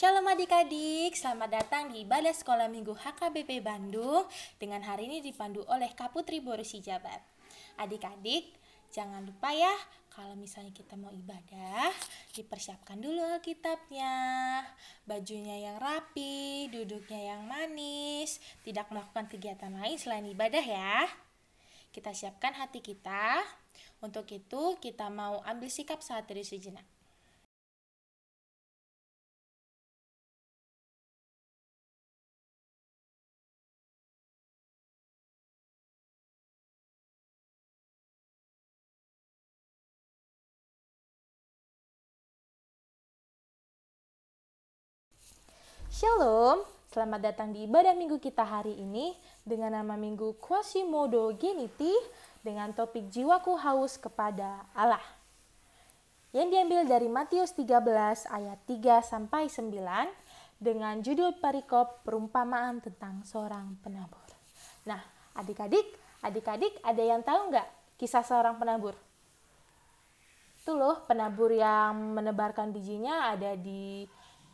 Shalom adik-adik, selamat datang di Ibadah Sekolah Minggu HKBP Bandung dengan hari ini dipandu oleh Kak Putri Borusi Jabat. Adik-adik, jangan lupa ya, kalau misalnya kita mau ibadah, dipersiapkan dulu Alkitabnya, bajunya yang rapi, duduknya yang manis, tidak melakukan kegiatan lain selain ibadah ya. Kita siapkan hati kita, untuk itu kita mau ambil sikap saat teduh sejenak. Shalom, selamat datang di ibadah minggu kita hari ini dengan nama minggu Quasimodo Geniti dengan topik jiwaku haus kepada Allah. Yang diambil dari Matius 13 ayat 3-9 dengan judul perikop perumpamaan tentang seorang penabur. Nah, adik-adik ada yang tahu nggak kisah seorang penabur? Itu loh, penabur yang menebarkan bijinya ada di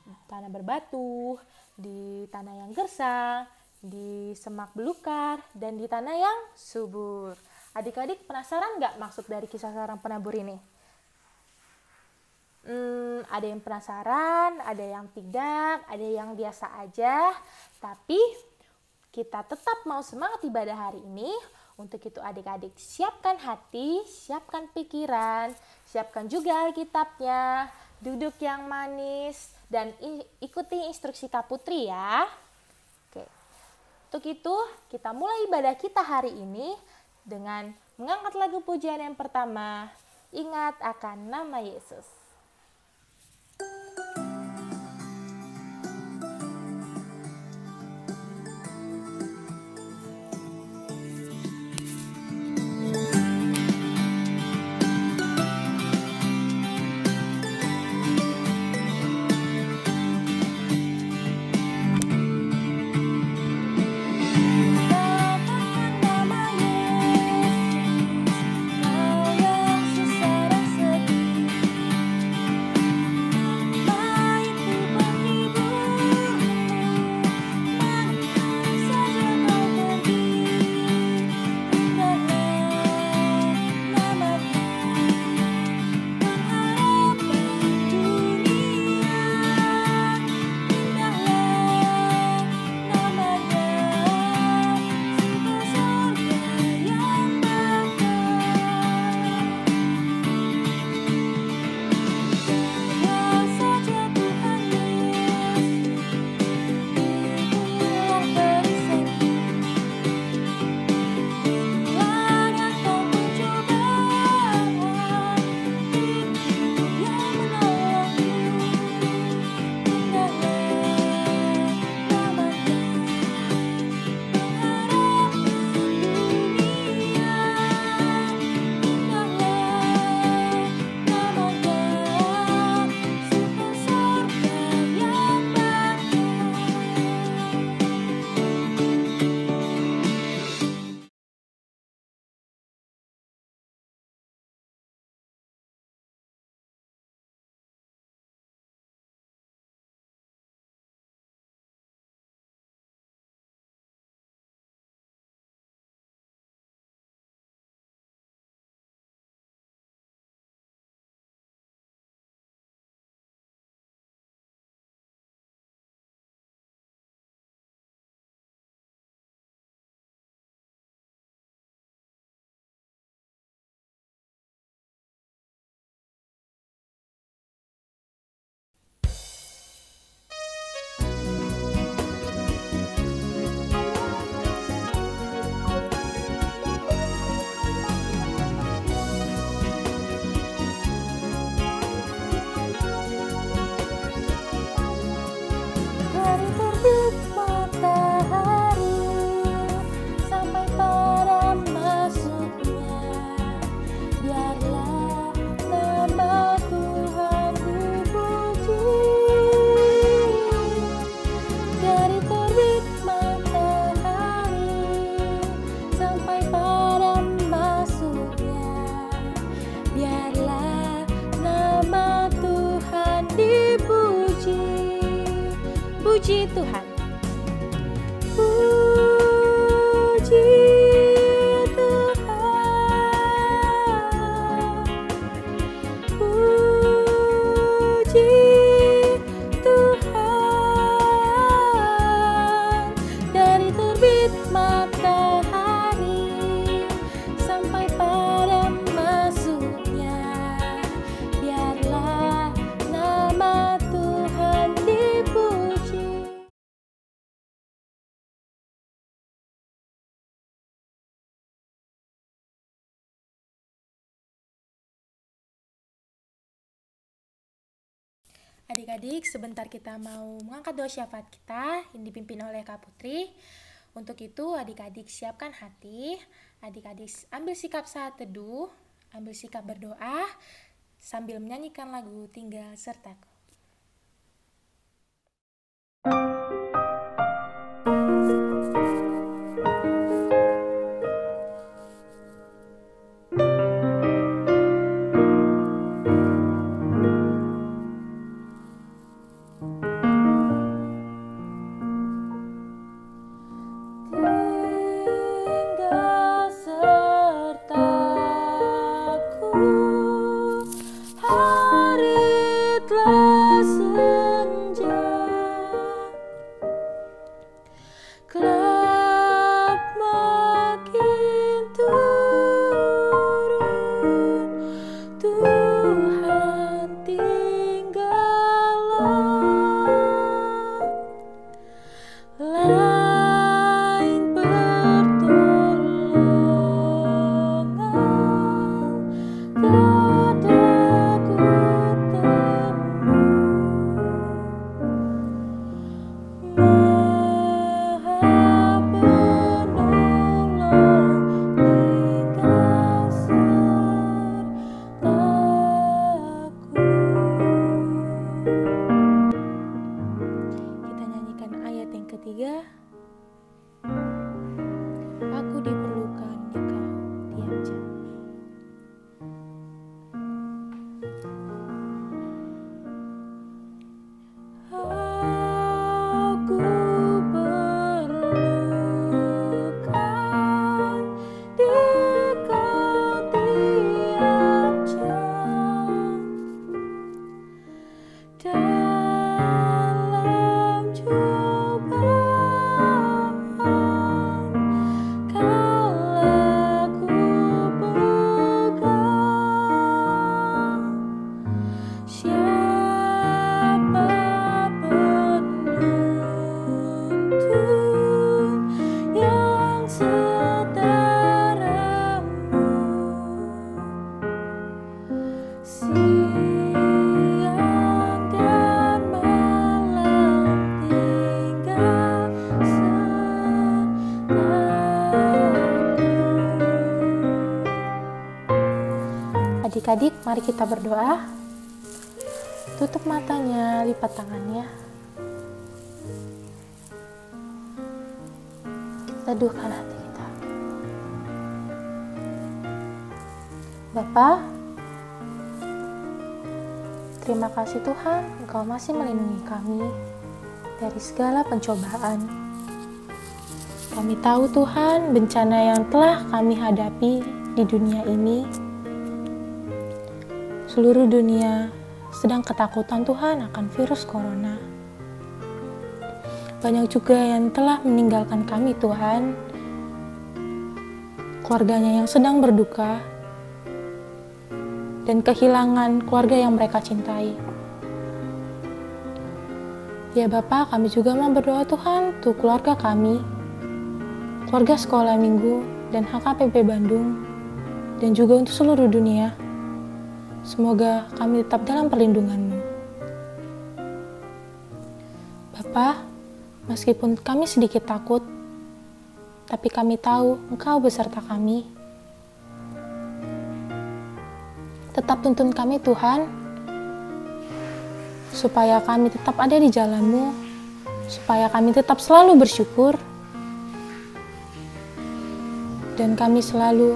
tanah berbatu, di tanah yang gersang, di semak belukar, dan di tanah yang subur. Adik-adik penasaran nggak maksud dari kisah seorang penabur ini? Ada yang penasaran, ada yang tidak, ada yang biasa aja. Tapi kita tetap mau semangat ibadah hari ini. Untuk itu adik-adik siapkan hati, siapkan pikiran, siapkan juga Alkitabnya, duduk yang manis, dan ikuti instruksi Kak Putri ya. Oke. Untuk itu kita mulai ibadah kita hari ini dengan mengangkat lagu pujian yang pertama, Ingat akan Nama Yesus. Puji Tuhan. Puji Tuhan. Puji Tuhan. Dari terbit matahari sampai pada masuknya, biarlah nama Tuhan dipuji. Adik-adik, sebentar kita mau mengangkat doa syafaat kita yang dipimpin oleh Kak Putri. Untuk itu, adik-adik siapkan hati, adik-adik ambil sikap saat teduh, ambil sikap berdoa, sambil menyanyikan lagu Tinggal Sertaku. Tinggal sertaku, hari telah senja, gelap makin turun, Tuhan tinggallah, lain pertolongan kataku temu, Maha Penolong tinggal sertaku. Kita nyanyikan ayat yang ketiga. Aku diperlukan di kau tiap jam. Aku perlukan di kau tiap jam. Dalam cobaan, kala ku pegang, siapa penuntun yang setaramu, siang dan malam tinggal sertaku. Adik-adik, mari kita berdoa. Tutup matanya, lipat tangannya. Teduhkan hati kita. Bapa, terima kasih Tuhan, Engkau masih melindungi kami dari segala pencobaan. Kami tahu Tuhan, bencana yang telah kami hadapi di dunia ini, seluruh dunia sedang ketakutan Tuhan akan virus corona. Banyak juga yang telah meninggalkan kami Tuhan, keluarganya yang sedang berduka, dan kehilangan keluarga yang mereka cintai. Ya Bapa, kami juga mau berdoa Tuhan untuk keluarga kami, keluarga Sekolah Minggu dan HKPP Bandung, dan juga untuk seluruh dunia. Semoga kami tetap dalam perlindungan-Mu. Bapa, meskipun kami sedikit takut, tapi kami tahu Engkau beserta kami. Tetap tuntun kami Tuhan, supaya kami tetap ada di jalan-Mu, supaya kami tetap selalu bersyukur, dan kami selalu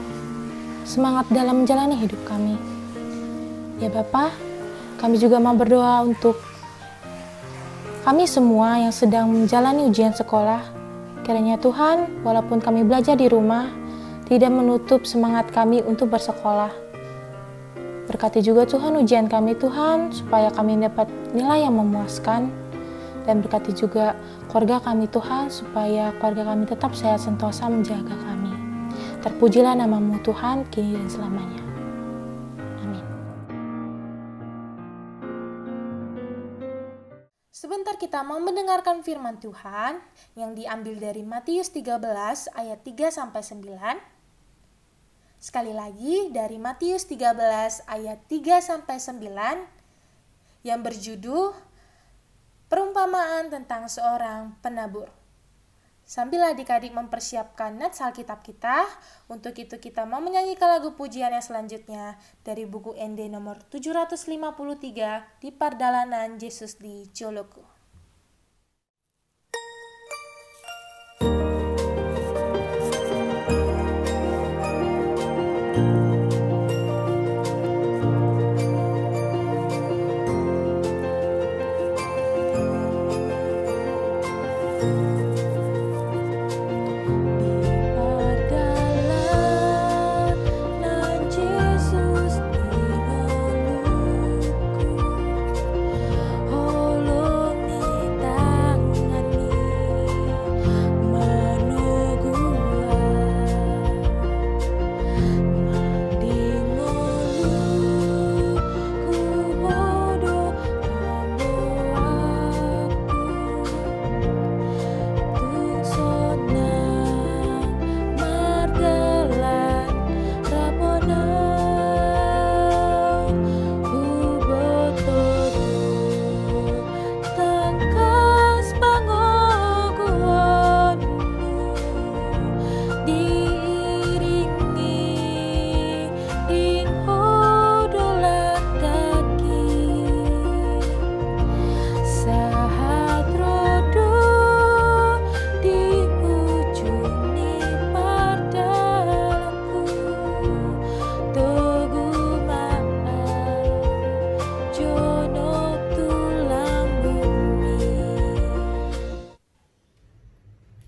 semangat dalam menjalani hidup kami. Ya Bapa, kami juga mau berdoa untuk kami semua yang sedang menjalani ujian sekolah. Kiranya Tuhan, walaupun kami belajar di rumah, tidak menutup semangat kami untuk bersekolah. Berkati juga Tuhan ujian kami Tuhan, supaya kami dapat nilai yang memuaskan. Dan berkati juga keluarga kami Tuhan, supaya keluarga kami tetap sehat sentosa menjaga kami. Terpujilah nama-Mu Tuhan, kini dan selamanya. Amin. Sebentar kita mau mendengarkan firman Tuhan yang diambil dari Matius 13 ayat 3-9. Sekali lagi dari Matius 13 ayat 3-9 yang berjudul Perumpamaan tentang seorang penabur. Sambil adik-adik mempersiapkan nats Alkitab kita, untuk itu kita mau menyanyikan lagu pujian yang selanjutnya dari buku ND nomor 753 di Pardalanan Yesus di Joloku.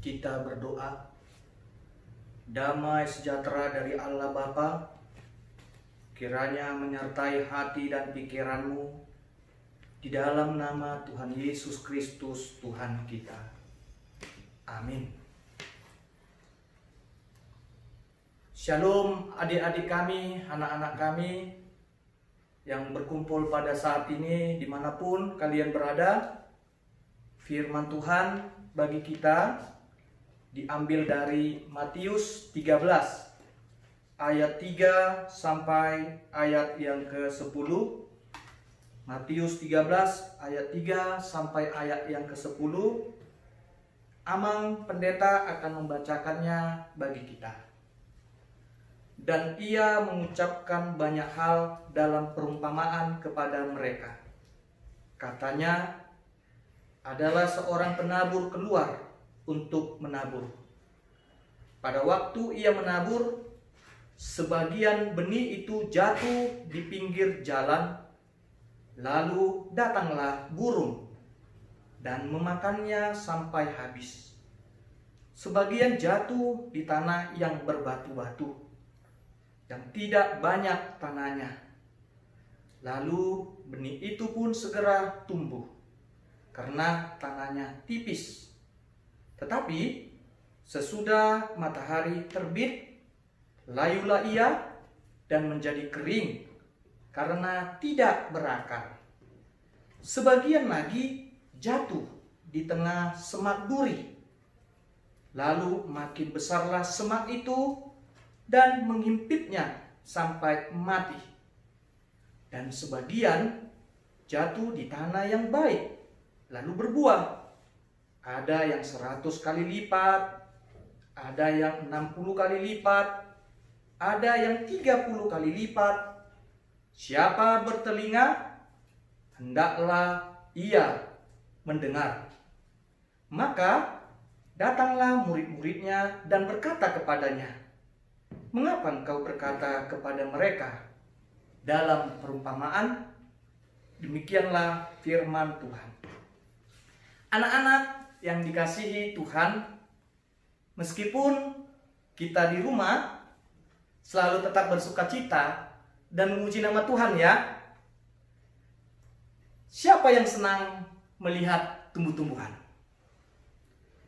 Kita berdoa. Damai sejahtera dari Allah Bapa kiranya menyertai hati dan pikiranmu di dalam nama Tuhan Yesus Kristus Tuhan kita. Amin. Shalom adik-adik kami, anak-anak kami yang berkumpul pada saat ini dimanapun kalian berada. Firman Tuhan bagi kita diambil dari Matius 13 ayat 3 sampai ayat yang ke-10. Matius 13 ayat 3 sampai ayat yang ke-10. Amang pendeta akan membacakannya bagi kita. Dan ia mengucapkan banyak hal dalam perumpamaan kepada mereka. Katanya, adalah seorang penabur keluar untuk menabur. Pada waktu ia menabur, sebagian benih itu jatuh di pinggir jalan, lalu datanglah burung dan memakannya sampai habis. Sebagian jatuh di tanah yang berbatu-batu, yang tidak banyak tanahnya. Lalu benih itu pun segera tumbuh, karena tanahnya tipis. Tetapi sesudah matahari terbit, layulah ia dan menjadi kering karena tidak berakar. Sebagian lagi jatuh di tengah semak duri. Lalu makin besarlah semak itu dan menghimpitnya sampai mati. Dan sebagian jatuh di tanah yang baik, lalu berbuah. Ada yang 100 kali lipat, ada yang 60 kali lipat, ada yang 30 kali lipat. Siapa bertelinga, hendaklah ia mendengar. Maka datanglah murid-muridnya dan berkata kepadanya, "Mengapa engkau berkata kepada mereka dalam perumpamaan?" Demikianlah firman Tuhan. Anak-anak yang dikasihi Tuhan, meskipun kita di rumah selalu tetap bersukacita dan memuji nama Tuhan ya. Siapa yang senang melihat tumbuh-tumbuhan?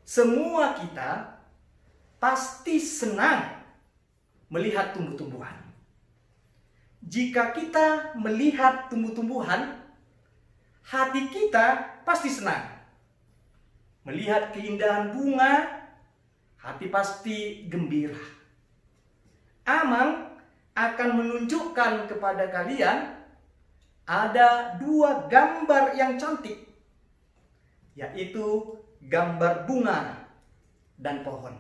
Semua kita pasti senang melihat tumbuh-tumbuhan. Jika kita melihat tumbuh-tumbuhan, hati kita pasti senang. Melihat keindahan bunga, hati pasti gembira. Amang akan menunjukkan kepada kalian ada 2 gambar yang cantik, yaitu gambar bunga dan pohon.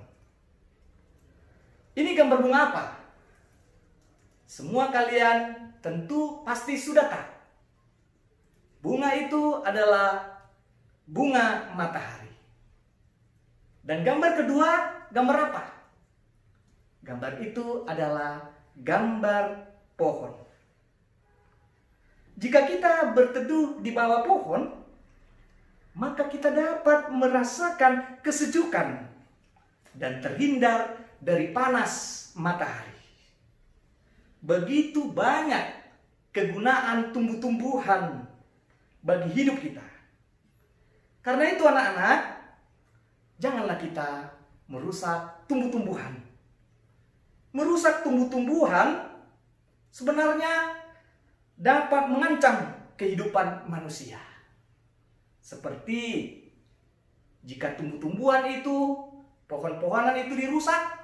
Ini gambar bunga apa? Semua kalian tentu pasti sudah tahu. Bunga itu adalah bunga matahari. Dan gambar kedua, gambar apa? Gambar itu adalah gambar pohon. Jika kita berteduh di bawah pohon, maka kita dapat merasakan kesejukan dan terhindar dari panas matahari. Begitu banyak kegunaan tumbuh-tumbuhan bagi hidup kita. Karena itu anak-anak, janganlah kita merusak tumbuh-tumbuhan. Merusak tumbuh-tumbuhan sebenarnya dapat mengancam kehidupan manusia. Seperti jika tumbuh-tumbuhan itu, pohon-pohonan itu dirusak,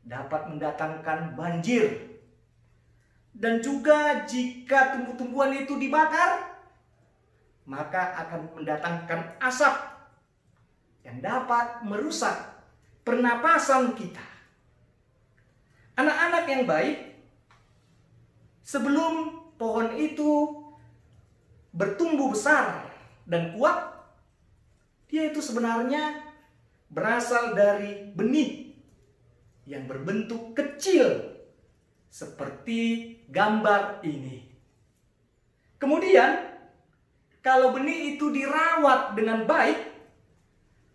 dapat mendatangkan banjir. Dan juga jika tumbuh-tumbuhan itu dibakar, maka akan mendatangkan asap yang dapat merusak pernapasan kita. Anak-anak yang baik, sebelum pohon itu bertumbuh besar dan kuat, dia itu sebenarnya berasal dari benih yang berbentuk kecil seperti gambar ini. Kemudian, kalau benih itu dirawat dengan baik,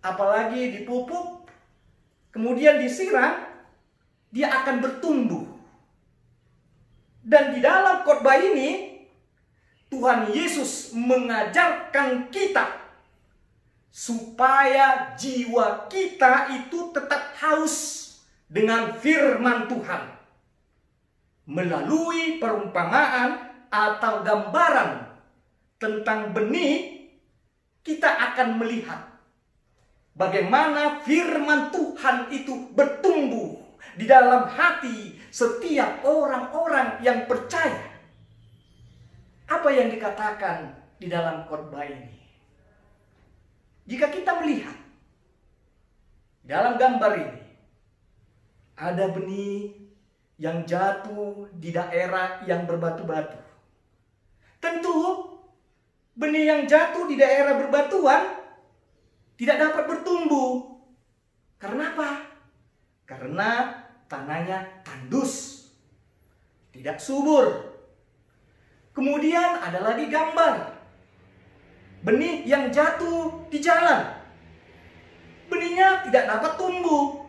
apalagi dipupuk, kemudian disiram, dia akan bertumbuh. Dan di dalam khotbah ini, Tuhan Yesus mengajarkan kita supaya jiwa kita itu tetap haus dengan firman Tuhan. Melalui perumpamaan atau gambaran tentang benih, kita akan melihat bagaimana firman Tuhan itu bertumbuh di dalam hati setiap orang-orang yang percaya. Apa yang dikatakan di dalam khotbah ini? Jika kita melihat dalam gambar ini, ada benih yang jatuh di daerah yang berbatu-batu. Tentu benih yang jatuh di daerah berbatuan tidak dapat bertumbuh. Karena apa? Karena tanahnya tandus, tidak subur. Kemudian ada lagi gambar benih yang jatuh di jalan. Benihnya tidak dapat tumbuh.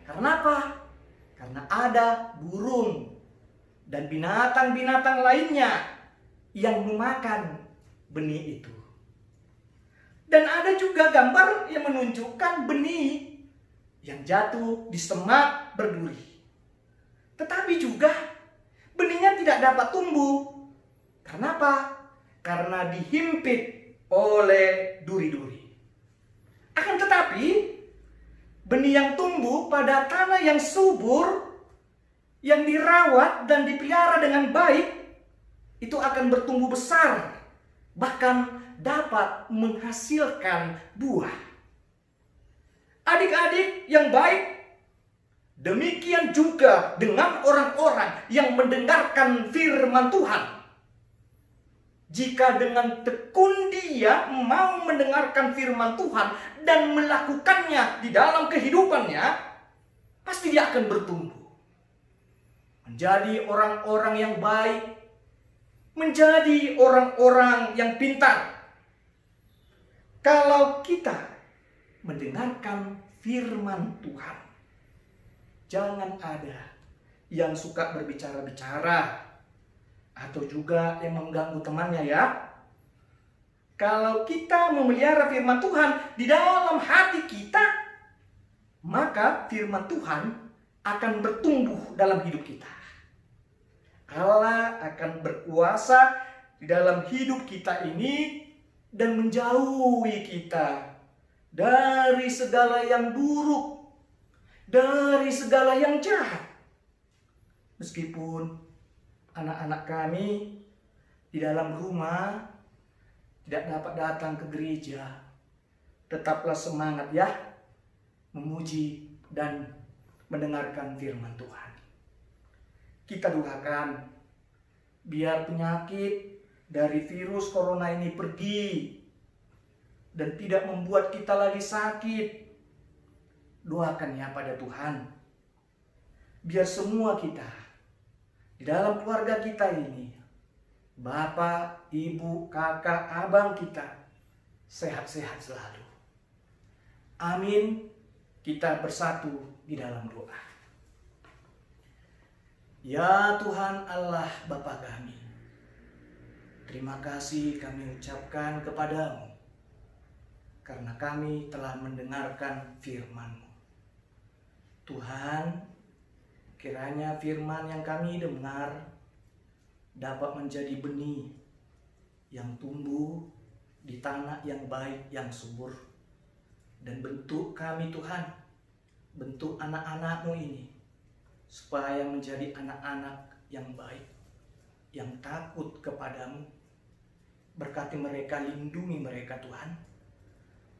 Karena apa? Karena ada burung dan binatang-binatang lainnya yang memakan benih itu. Dan ada juga gambar yang menunjukkan benih yang jatuh di semak berduri. Tetapi juga benihnya tidak dapat tumbuh. Karena apa? Karena dihimpit oleh duri-duri. Akan tetapi, benih yang tumbuh pada tanah yang subur, yang dirawat dan dipelihara dengan baik, itu akan bertumbuh besar, bahkan dapat menghasilkan buah. Adik-adik yang baik, demikian juga dengan orang-orang yang mendengarkan firman Tuhan. Jika dengan tekun dia mau mendengarkan firman Tuhan dan melakukannya di dalam kehidupannya, pasti dia akan bertumbuh. Menjadi orang-orang yang baik, menjadi orang-orang yang pintar. Kalau kita mendengarkan firman Tuhan, jangan ada yang suka berbicara-bicara atau juga yang mengganggu temannya ya. Kalau kita memelihara firman Tuhan di dalam hati kita, maka firman Tuhan akan bertumbuh dalam hidup kita. Allah akan berkuasa di dalam hidup kita ini dan menjauhi kita dari segala yang buruk, dari segala yang jahat. Meskipun anak-anak kami di dalam rumah tidak dapat datang ke gereja, tetaplah semangat ya, memuji dan mendengarkan firman Tuhan. Kita doakan biar penyakit dari virus corona ini pergi dan tidak membuat kita lagi sakit. Doakan ya pada Tuhan, biar semua kita di dalam keluarga kita ini, bapak, ibu, kakak, abang kita sehat-sehat selalu. Amin. Kita bersatu di dalam doa. Ya Tuhan Allah Bapa kami, terima kasih kami ucapkan kepadamu karena kami telah mendengarkan firman-Mu. Tuhan, kiranya firman yang kami dengar dapat menjadi benih yang tumbuh di tanah yang baik, yang subur. Dan bentuk kami Tuhan, bentuk anak-anak-Mu ini, supaya menjadi anak-anak yang baik, yang takut kepadamu. Berkati mereka, lindungi mereka Tuhan.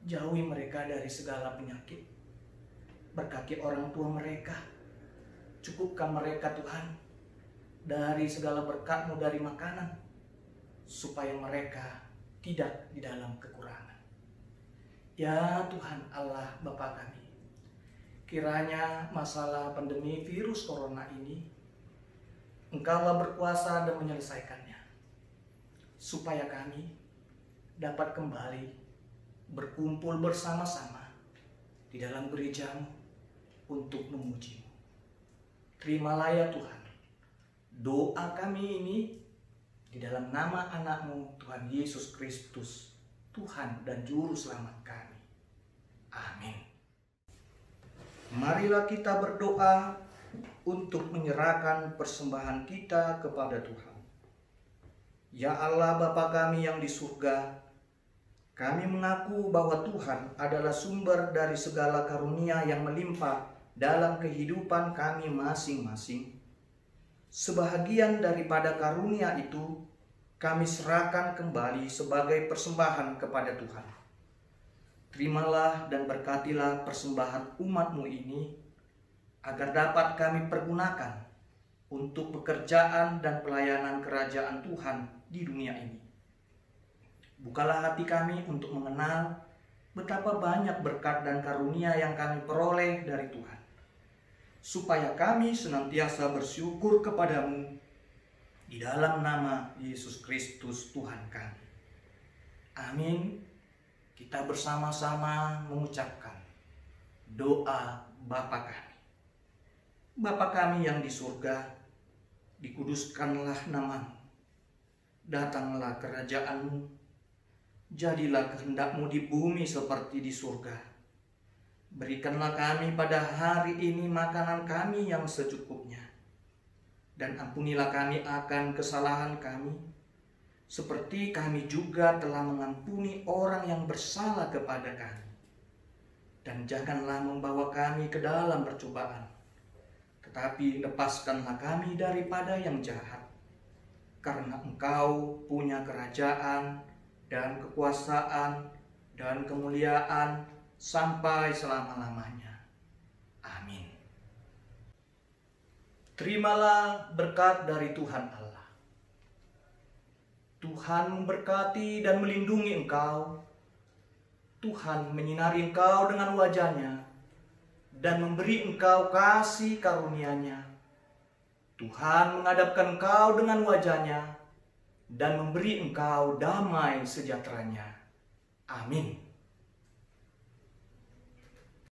Jauhi mereka dari segala penyakit. Berkati orang tua mereka. Cukupkan mereka Tuhan dari segala berkat-Mu, dari makanan, supaya mereka tidak di dalam kekurangan. Ya Tuhan Allah Bapa kami, kiranya masalah pandemi virus corona ini Engkaulah berkuasa dan menyelesaikannya, supaya kami dapat kembali berkumpul bersama-sama di dalam gereja-Mu untuk memuji-Mu. Terimalah ya Tuhan doa kami ini di dalam nama anak-Mu Tuhan Yesus Kristus, Tuhan dan Juru Selamat kami. Amin. Marilah kita berdoa untuk menyerahkan persembahan kita kepada Tuhan. Ya Allah Bapa kami yang di surga, kami mengaku bahwa Tuhan adalah sumber dari segala karunia yang melimpah dalam kehidupan kami masing-masing. Sebahagian daripada karunia itu kami serahkan kembali sebagai persembahan kepada Tuhan. Terimalah dan berkatilah persembahan umat-Mu ini, agar dapat kami pergunakan untuk pekerjaan dan pelayanan kerajaan Tuhan di dunia ini. Bukalah hati kami untuk mengenal betapa banyak berkat dan karunia yang kami peroleh dari Tuhan, supaya kami senantiasa bersyukur kepadamu di dalam nama Yesus Kristus Tuhan kami. Amin. Kita bersama-sama mengucapkan doa Bapa kami. Bapa kami yang di surga, dikuduskanlah nama-Mu. Datanglah kerajaan-Mu. Jadilah kehendak-Mu di bumi seperti di surga. Berikanlah kami pada hari ini makanan kami yang secukupnya. Dan ampunilah kami akan kesalahan kami, seperti kami juga telah mengampuni orang yang bersalah kepada kami. Dan janganlah membawa kami ke dalam percobaan, tetapi lepaskanlah kami daripada yang jahat. Karena Engkau punya kerajaan dan kekuasaan dan kemuliaan sampai selama-lamanya. Amin. Terimalah berkat dari Tuhan Allah. Tuhan memberkati dan melindungi engkau. Tuhan menyinari engkau dengan wajah-Nya dan memberi engkau kasih karunia-Nya. Tuhan menghadapkan engkau dengan wajah-Nya dan memberi engkau damai sejahtera-Nya. Amin.